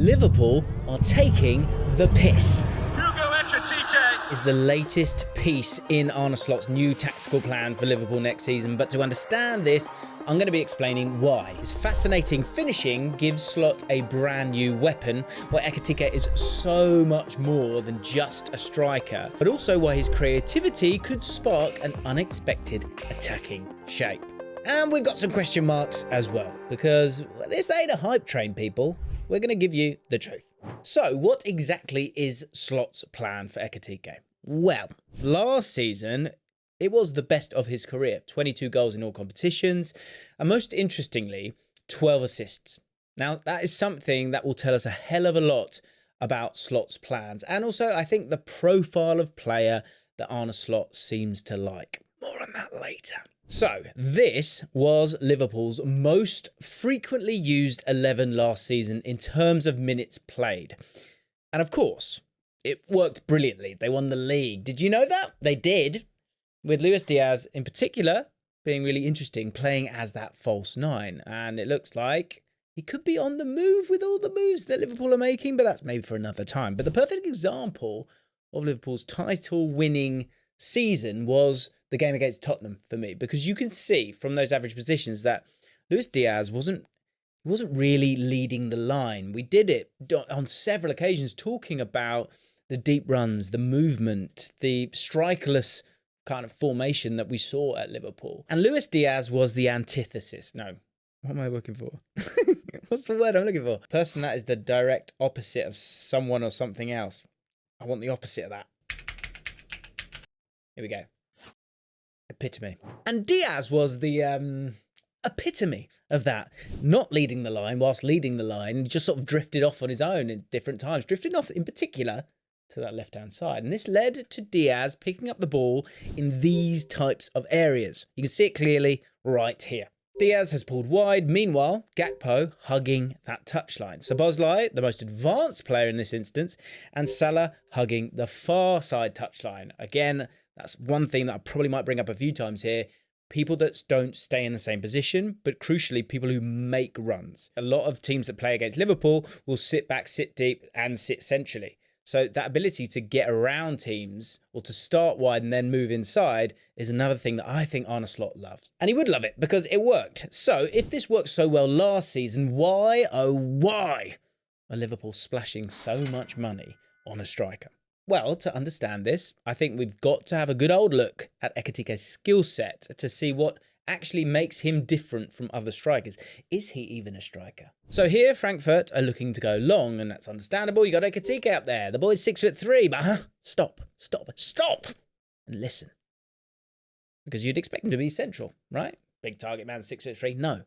Liverpool are taking the piss. Hugo Ekitike Is the latest piece in Arne Slots' new tactical plan for Liverpool next season, but to understand this, I'm going to be explaining why. His fascinating finishing gives Slot a brand new weapon, why Ekitike is so much more than just a striker, but also why his creativity could spark an unexpected attacking shape. And we've got some question marks as well, because this ain't a hype train, people. We're going to give you the truth. So, what exactly is Slot's plan for Ekitike? Well, last season, it was the best of his career. 22 goals in all competitions, and most interestingly, 12 assists. Now, that is something that will tell us a hell of a lot about Slot's plans, and also, I think, the profile of player that Arne Slot seems to like. More on that later. So, this was Liverpool's most frequently used 11 last season in terms of minutes played. And of course, it worked brilliantly. They won the league. Did you know that? They did. With Luis Diaz in particular being really interesting, playing as that false nine. And it looks like he could be on the move with all the moves that Liverpool are making, but that's maybe for another time. But the perfect example of Liverpool's title-winning season was the game against Tottenham for me, because you can see from those average positions that Luis Diaz wasn't really leading the line. We did it on several occasions, talking about the deep runs, the movement, the strikerless kind of formation that we saw at Liverpool. And Luis Diaz was the antithesis. No, what am I looking for? What's the word I'm looking for? Person that is the direct opposite of someone or something else. I want the opposite of that. Here we go. Epitome. And Diaz was the epitome of that. Not leading the line whilst leading the line, just sort of drifted off on his own at different times. Drifted off in particular to that left-hand side. And this led to Diaz picking up the ball in these types of areas. You can see it clearly right here. Diaz has pulled wide. Meanwhile, JaackMaate hugging that touchline. Szoboszlai, the most advanced player in this instance, and Salah hugging the far side touchline. Again, that's one thing that I probably might bring up a few times here. People that don't stay in the same position, but crucially, people who make runs. A lot of teams that play against Liverpool will sit back, sit deep, and sit centrally. So that ability to get around teams or to start wide and then move inside is another thing that I think Arne Slot loves. And he would love it because it worked. So if this worked so well last season, why, oh why, are Liverpool splashing so much money on a striker? Well, to understand this, I think we've got to have a good old look at Ekitike's skill set to see what actually makes him different from other strikers. Is he even a striker? So here, Frankfurt are looking to go long, and that's understandable. You got Ekitike up there. The boy's 6'3", but stop, and listen. Because you'd expect him to be central, right? Big target man, 6'3". No.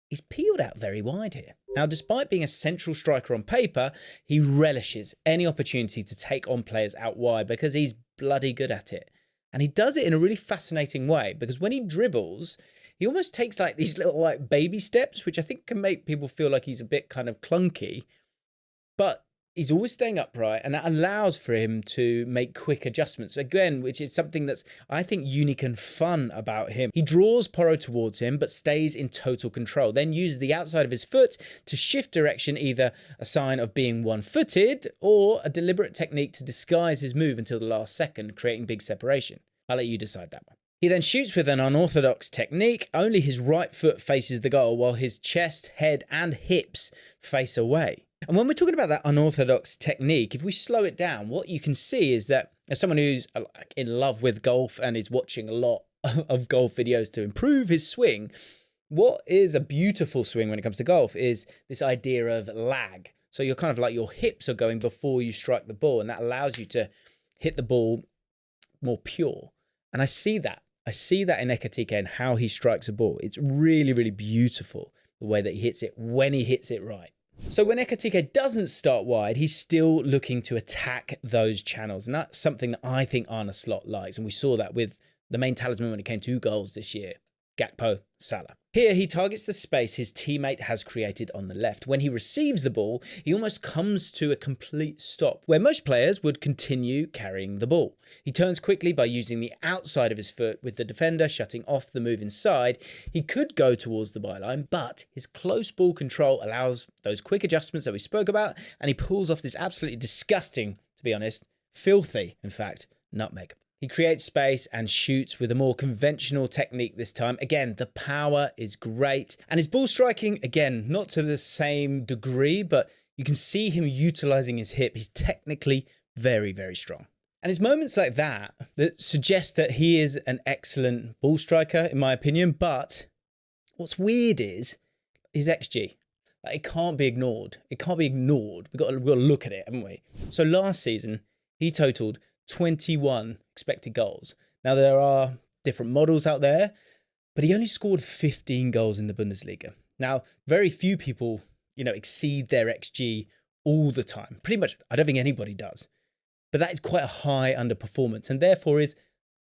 He's peeled out very wide here. Now, despite being a central striker on paper, he relishes any opportunity to take on players out wide because he's bloody good at it. And he does it in a really fascinating way, because when he dribbles, he almost takes like these little like baby steps, which I think can make people feel like he's a bit kind of clunky, but he's always staying upright, and that allows for him to make quick adjustments. Again, which is something that's, I think, unique and fun about him. He draws Porro towards him, but stays in total control, then uses the outside of his foot to shift direction, either a sign of being one-footed or a deliberate technique to disguise his move until the last second, creating big separation. I'll let you decide that one. He then shoots with an unorthodox technique. Only his right foot faces the goal, while his chest, head, and hips face away. And when we're talking about that unorthodox technique, if we slow it down, what you can see is that as someone who's in love with golf and is watching a lot of golf videos to improve his swing, what is a beautiful swing when it comes to golf is this idea of lag. So you're kind of like your hips are going before you strike the ball, and that allows you to hit the ball more pure. And I see that. I see that in Ekitike and how he strikes a ball. It's really, really beautiful the way that he hits it when he hits it right. So when Ekitike doesn't start wide, he's still looking to attack those channels. And that's something that I think Arne Slot likes. And we saw that with the main talisman when it came to goals this year. Gakpo, Salah. Here, he targets the space his teammate has created on the left. When he receives the ball, he almost comes to a complete stop, where most players would continue carrying the ball. He turns quickly by using the outside of his foot, with the defender shutting off the move inside. He could go towards the byline, but his close ball control allows those quick adjustments that we spoke about, and he pulls off this absolutely disgusting, to be honest, filthy, in fact, nutmeg. He creates space and shoots with a more conventional technique this time. Again, the power is great. And his ball striking, again, not to the same degree, but you can see him utilizing his hip. He's technically very, very strong. And it's moments like that that suggest that he is an excellent ball striker, in my opinion. But what's weird is his XG. Like, it can't be ignored. It can't be ignored. We've got to look at it, haven't we? So last season, he totaled 21 expected goals. Now, there are different models out there, but he only scored 15 goals in the Bundesliga. Now, very few people, exceed their XG all the time. Pretty much, I don't think anybody does. But that is quite a high underperformance, and therefore is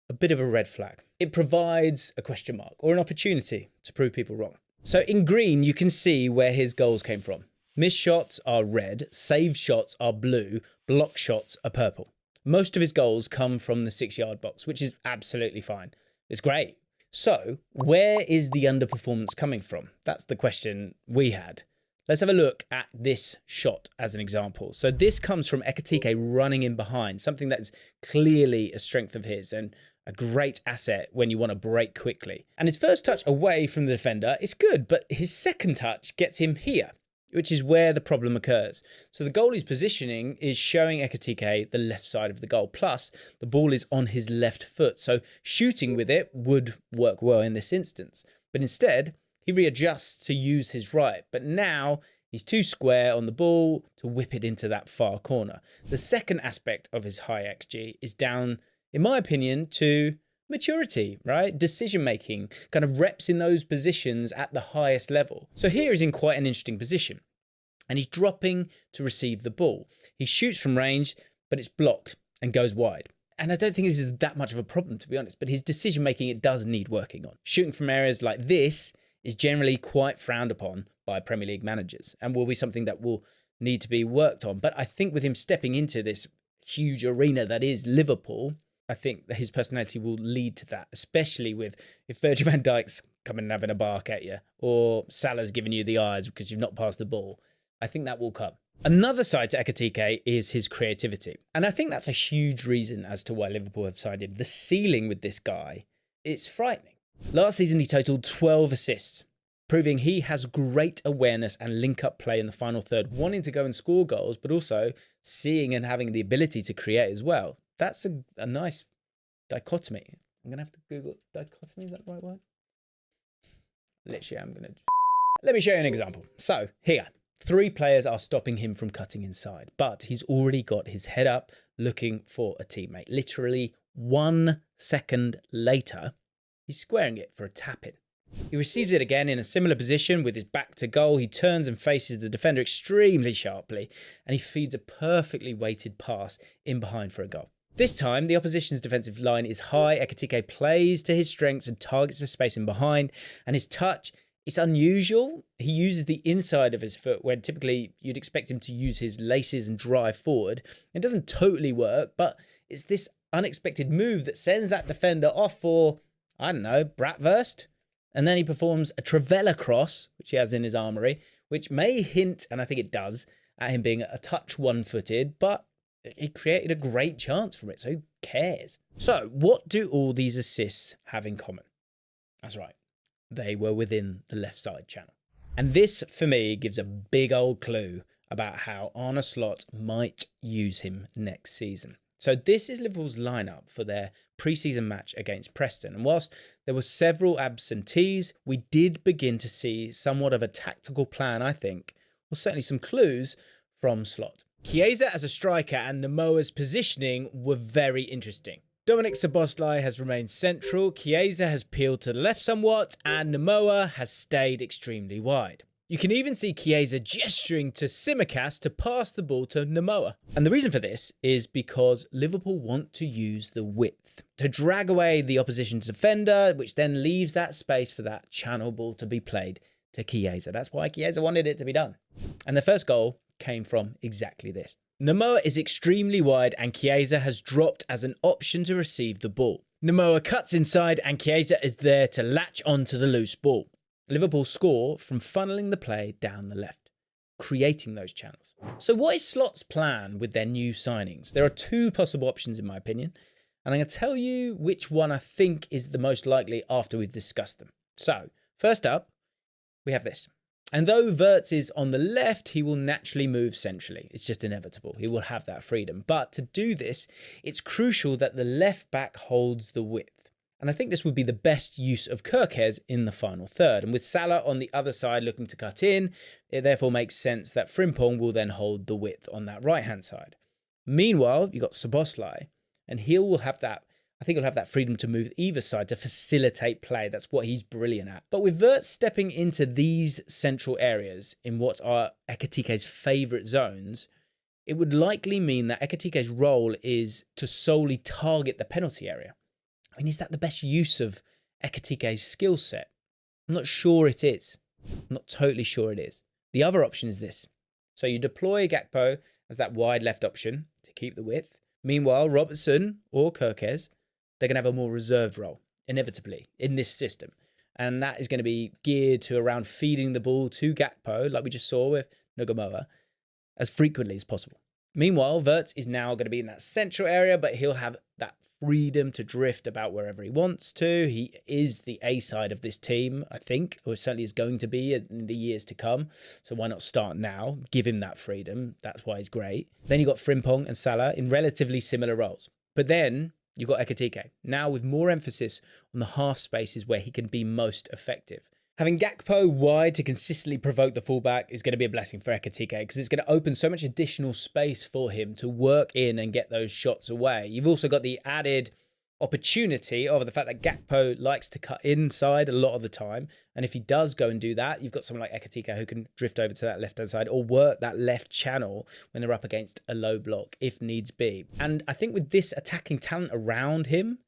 a bit of a red flag. It provides a question mark or an opportunity to prove people wrong. So in green, you can see where his goals came from. Missed shots are red, saved shots are blue, block shots are purple. Most of his goals come from the 6-yard box, which is absolutely fine. It's great. So where is the underperformance coming from? That's the question we had. Let's have a look at this shot as an example. So this comes from Ekitike running in behind, something that's clearly a strength of his and a great asset when you want to break quickly. And his first touch away from the defender is good, but his second touch gets him here, which is where the problem occurs. So the goalie's positioning is showing Ekitike the left side of the goal. Plus, the ball is on his left foot. So shooting with it would work well in this instance. But instead, he readjusts to use his right. But now he's too square on the ball to whip it into that far corner. The second aspect of his high XG is down, in my opinion, to maturity, right? Decision making, kind of reps in those positions at the highest level. So here he's in quite an interesting position and he's dropping to receive the ball. He shoots from range, but it's blocked and goes wide. And I don't think this is that much of a problem, to be honest, but his decision making, it does need working on. Shooting from areas like this is generally quite frowned upon by Premier League managers and will be something that will need to be worked on. But I think with him stepping into this huge arena that is Liverpool, I think that his personality will lead to that, especially with if Virgil van Dijk's coming and having a bark at you or Salah's giving you the eyes because you've not passed the ball. I think that will come. Another side to Ekitike is his creativity. And I think that's a huge reason as to why Liverpool have signed him. The ceiling with this guy, it's frightening. Last season, he totaled 12 assists, proving he has great awareness and link-up play in the final third, wanting to go and score goals, but also seeing and having the ability to create as well. That's a nice dichotomy. I'm going to have to Google dichotomy, is that the right word? Literally, I'm going to... Let me show you an example. So, here, 3 players are stopping him from cutting inside, but he's already got his head up looking for a teammate. Literally 1 second later, he's squaring it for a tap-in. He receives it again in a similar position with his back to goal. He turns and faces the defender extremely sharply, and he feeds a perfectly weighted pass in behind for a goal. This time, the opposition's defensive line is high. Ekitike plays to his strengths and targets the space in behind, and his touch, it's unusual. He uses the inside of his foot when typically you'd expect him to use his laces and drive forward. It doesn't totally work, but it's this unexpected move that sends that defender off for, I don't know, bratwurst. And then he performs a Trivela cross, which he has in his armoury, which may hint, and I think it does, at him being a touch one-footed, but he created a great chance from it, so who cares? So, what do all these assists have in common? That's right, they were within the left side channel. And this, for me, gives a big old clue about how Arne Slots might use him next season. So this is Liverpool's lineup for their pre-season match against Preston. And whilst there were several absentees, we did begin to see somewhat of a tactical plan, I think, or certainly some clues from Slot. Chiesa as a striker and Namoa's positioning were very interesting. Dominic Szoboszlai has remained central, Chiesa has peeled to the left somewhat, and Namoa has stayed extremely wide. You can even see Chiesa gesturing to Tsimikas to pass the ball to Namoa. And the reason for this is because Liverpool want to use the width to drag away the opposition's defender, which then leaves that space for that channel ball to be played to Chiesa. That's why Chiesa wanted it to be done. And the first goal came from exactly this. Namoa is extremely wide and Chiesa has dropped as an option to receive the ball. Namoa cuts inside and Chiesa is there to latch onto the loose ball. Liverpool score from funneling the play down the left, creating those channels. So what is Slots' plan with their new signings? There are two possible options in my opinion, and I'm going to tell you which one I think is the most likely after we've discussed them. So, first up, we have this. And though Wirtz is on the left, he will naturally move centrally. It's just inevitable. He will have that freedom. But to do this, it's crucial that the left back holds the width. And I think this would be the best use of Kerkez in the final third. And with Salah on the other side looking to cut in, it therefore makes sense that Frimpong will then hold the width on that right-hand side. Meanwhile, you've got Szoboszlai, and he will have that, I think he'll have that freedom to move either side to facilitate play. That's what he's brilliant at. But with Wirtz stepping into these central areas in what are Ekitike's favourite zones, it would likely mean that Ekitike's role is to solely target the penalty area. I mean, is that the best use of Ekitike's skill set? I'm not sure it is. I'm not totally sure it is. The other option is this. So you deploy Gakpo as that wide left option to keep the width. Meanwhile, Robertson or Kerkez, they're going to have a more reserved role, inevitably, in this system. And that is going to be geared to around feeding the ball to Gakpo, like we just saw with Nagomoa, as frequently as possible. Meanwhile, Wirtz is now going to be in that central area, but he'll have that freedom to drift about wherever he wants to. He is the A side of this team, I think, or certainly is going to be in the years to come. So why not start now? Give him that freedom. That's why he's great. Then you've got Frimpong and Salah in relatively similar roles. But then you've got Ekitike, now with more emphasis on the half spaces where he can be most effective. Having Gakpo wide to consistently provoke the fullback is going to be a blessing for Ekitike because it's going to open so much additional space for him to work in and get those shots away. You've also got the added opportunity of the fact that Gakpo likes to cut inside a lot of the time. And if he does go and do that, you've got someone like Ekitike who can drift over to that left-hand side or work that left channel when they're up against a low block, if needs be. And I think with this attacking talent around him,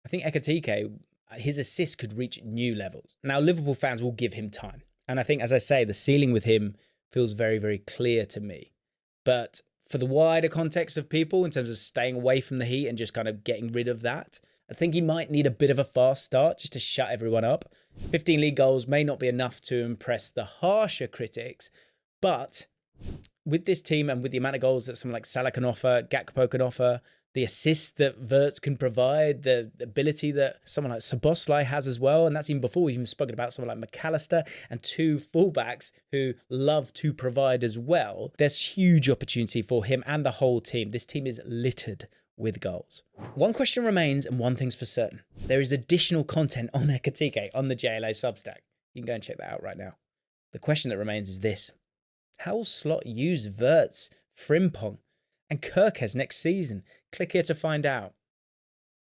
I think Ekitike, his assist could reach new levels. Now, Liverpool fans will give him time. And I think, as I say, the ceiling with him feels very, very clear to me. But for the wider context of people, in terms of staying away from the heat and just kind of getting rid of that, I think he might need a bit of a fast start just to shut everyone up. 15 league goals may not be enough to impress the harsher critics, but with this team and with the amount of goals that someone like Salah can offer, Gakpo can offer, the assist that Wirtz can provide, the ability that someone like Szoboszlai has as well, and that's even before we've even spoken about someone like McAllister and two fullbacks who love to provide as well. There's huge opportunity for him and the whole team. This team is littered with goals. One question remains, and one thing's for certain. There is additional content on Ekitike on the JLO Substack. You can go and check that out right now. The question that remains is this. How will Slot use Wirtz, Frimpong, and Kerkez next season? Click here to find out.